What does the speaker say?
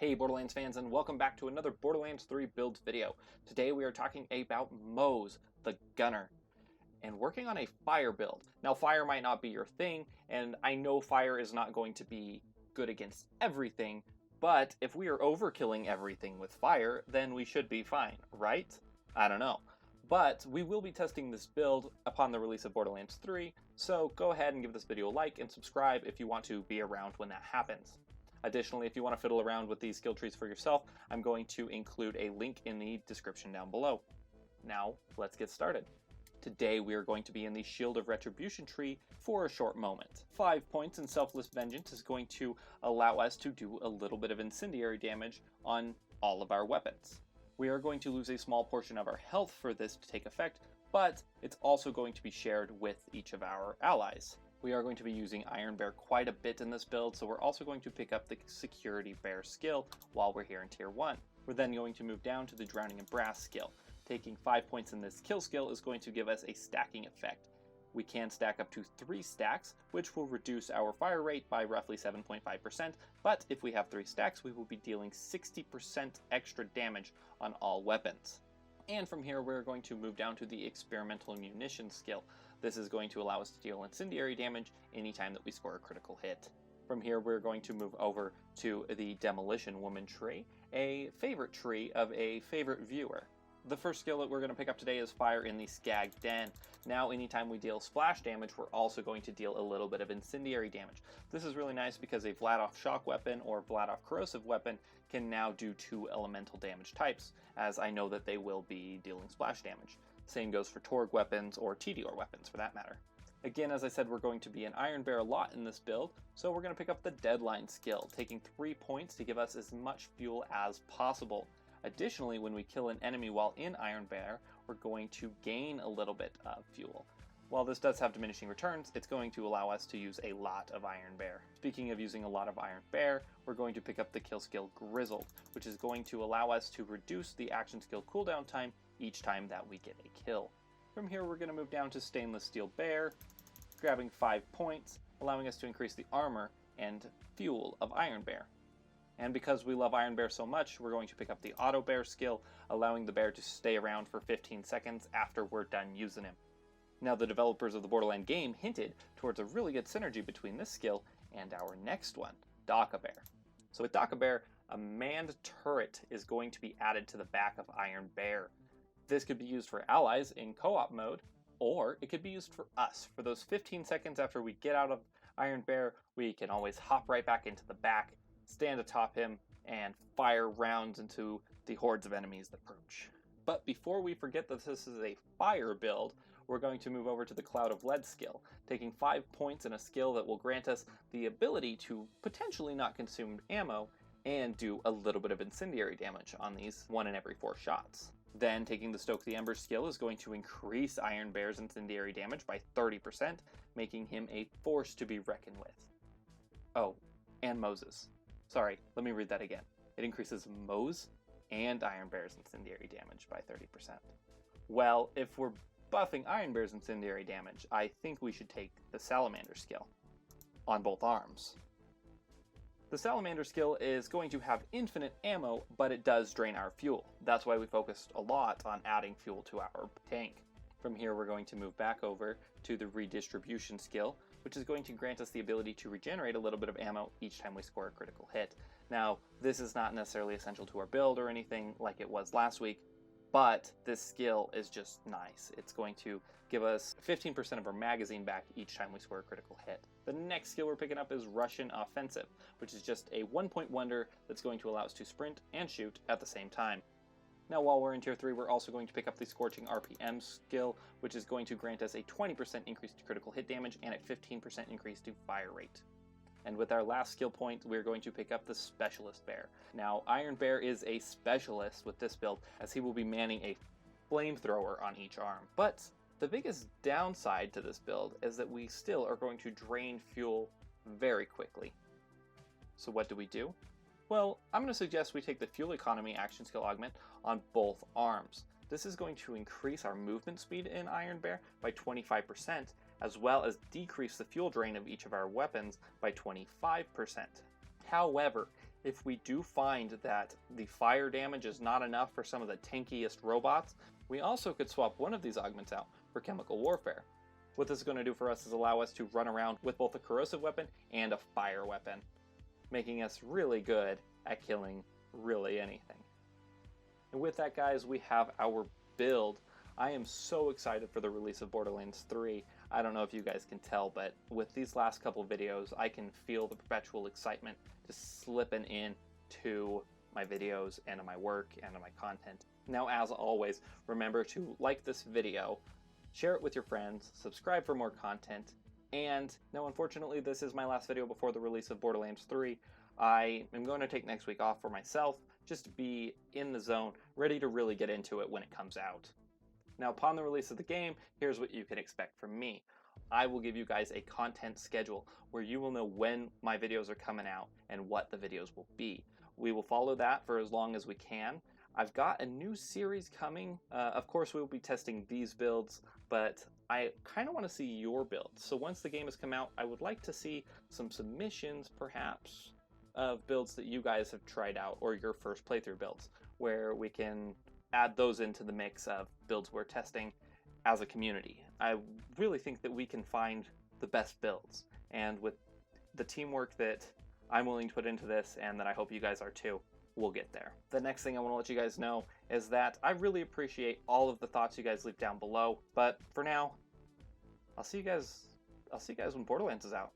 Hey Borderlands fans, and welcome back to another Borderlands 3 builds video. Today we are talking about Moze, the gunner, and working on a fire build. Now fire might not be your thing, and I know fire is not going to be good against everything, but if we are overkilling everything with fire, then we should be fine, right? I don't know. But we will be testing this build upon the release of Borderlands 3, so go ahead and give this video a like and subscribe if you want to be around when that happens. Additionally, if you want to fiddle around with these skill trees for yourself, I'm going to include a link in the description down below. Now, let's get started. Today we are going to be in the Shield of Retribution tree for a short moment. 5 points in Selfless Vengeance is going to allow us to do a little bit of incendiary damage on all of our weapons. We are going to lose a small portion of our health for this to take effect, but it's also going to be shared with each of our allies. We are going to be using Iron Bear quite a bit in this build, so we're also going to pick up the Security Bear skill while we're here in Tier 1. We're then going to move down to the Drowning in Brass skill. Taking 5 points in this kill skill is going to give us a stacking effect. We can stack up to 3 stacks, which will reduce our fire rate by roughly 7.5%, but if we have 3 stacks, we will be dealing 60% extra damage on all weapons. And from here, we're going to move down to the Experimental Munition skill. This is going to allow us to deal incendiary damage anytime that we score a critical hit. From here, we're going to move over to the Demolition Woman tree, a favorite tree of a favorite viewer. The first skill that we're going to pick up today is Fire in the Skag Den. Now, anytime we deal splash damage, we're also going to deal a little bit of incendiary damage. This is really nice because a Vladoff shock weapon or Vladoff corrosive weapon can now do 2 elemental damage types, as I know that they will be dealing splash damage. Same goes for Torg weapons or TDR weapons for that matter. Again, as I said, we're going to be an Iron Bear a lot in this build, so we're going to pick up the Deadline skill, taking 3 points to give us as much fuel as possible. Additionally, when we kill an enemy while in Iron Bear, we're going to gain a little bit of fuel. While this does have diminishing returns, it's going to allow us to use a lot of Iron Bear. Speaking of using a lot of Iron Bear, we're going to pick up the kill skill Grizzled, which is going to allow us to reduce the action skill cooldown time each time that we get a kill. From here, we're going to move down to Stainless Steel Bear, grabbing 5 points, allowing us to increase the armor and fuel of Iron Bear. And because we love Iron Bear so much, we're going to pick up the Auto Bear skill, allowing the bear to stay around for 15 seconds after we're done using him. Now, the developers of the Borderlands game hinted towards a really good synergy between this skill and our next one, Dokka Bear. So with Dokka Bear, a manned turret is going to be added to the back of Iron Bear. This could be used for allies in co-op mode, or it could be used for us. For those 15 seconds after we get out of Iron Bear, we can always hop right back into the back, stand atop him, and fire rounds into the hordes of enemies that approach. But before we forget that this is a fire build, we're going to move over to the Cloud of Lead skill, taking 5 points in a skill that will grant us the ability to potentially not consume ammo and do a little bit of incendiary damage on these 1 in every 4 shots. Then, taking the Stoke the Ember skill is going to increase Iron Bear's incendiary damage by 30%, making him a force to be reckoned with. Oh, and Moze's. Sorry, let me read that again. It increases Moze and Iron Bear's incendiary damage by 30%. Well, if we're buffing Iron Bear's incendiary damage, I think we should take the Salamander skill on both arms. The Salamander skill is going to have infinite ammo, but it does drain our fuel. That's why we focused a lot on adding fuel to our tank. From here, we're going to move back over to the Redistribution skill, which is going to grant us the ability to regenerate a little bit of ammo each time we score a critical hit. Now, this is not necessarily essential to our build or anything like it was last week, but this skill is just nice. It's going to give us 15% of our magazine back each time we score a critical hit. The next skill we're picking up is Russian Offensive, which is just a 1-point wonder that's going to allow us to sprint and shoot at the same time. Now, while we're in Tier 3, we're also going to pick up the Scorching RPM skill, which is going to grant us a 20% increase to critical hit damage and a 15% increase to fire rate. And with our last skill point, we're going to pick up the Specialist Bear. Now, Iron Bear is a specialist with this build, as he will be manning a flamethrower on each arm. But the biggest downside to this build is that we still are going to drain fuel very quickly. So what do? Well, I'm going to suggest we take the Fuel Economy action skill augment on both arms. This is going to increase our movement speed in Iron Bear by 25%, as well as decrease the fuel drain of each of our weapons by 25%. However, If we do find that the fire damage is not enough for some of the tankiest robots, we also could swap one of these augments out for chemical warfare. What this is going to do for us is allow us to run around with both a corrosive weapon and a fire weapon, making us really good at killing really anything. And with that, guys, we have our build. I am so excited for the release of Borderlands 3. I don't know if you guys can tell, but with these last couple videos, I can feel the perpetual excitement just slipping in to my videos and to my work and to my content. Now, as always, remember to like this video, share it with your friends, subscribe for more content, and now unfortunately this is my last video before the release of Borderlands 3. I am going to take next week off for myself, just to be in the zone, ready to really get into it when it comes out. Now, upon the release of the game, here's what you can expect from me. I will give you guys a content schedule where you will know when my videos are coming out and what the videos will be. We will follow that for as long as we can. I've got a new series coming. Of course, we will be testing these builds, but I kind of want to see your builds. So once the game has come out, I would like to see some submissions, perhaps, of builds that you guys have tried out, or your first playthrough builds, where we can add those into the mix of builds we're testing as a community. I really think that we can find the best builds, and with the teamwork that I'm willing to put into this, and that I hope you guys are too, we'll get there. The next thing I want to let you guys know is that I really appreciate all of the thoughts you guys leave down below, but for now, I'll see you guys when Borderlands is out.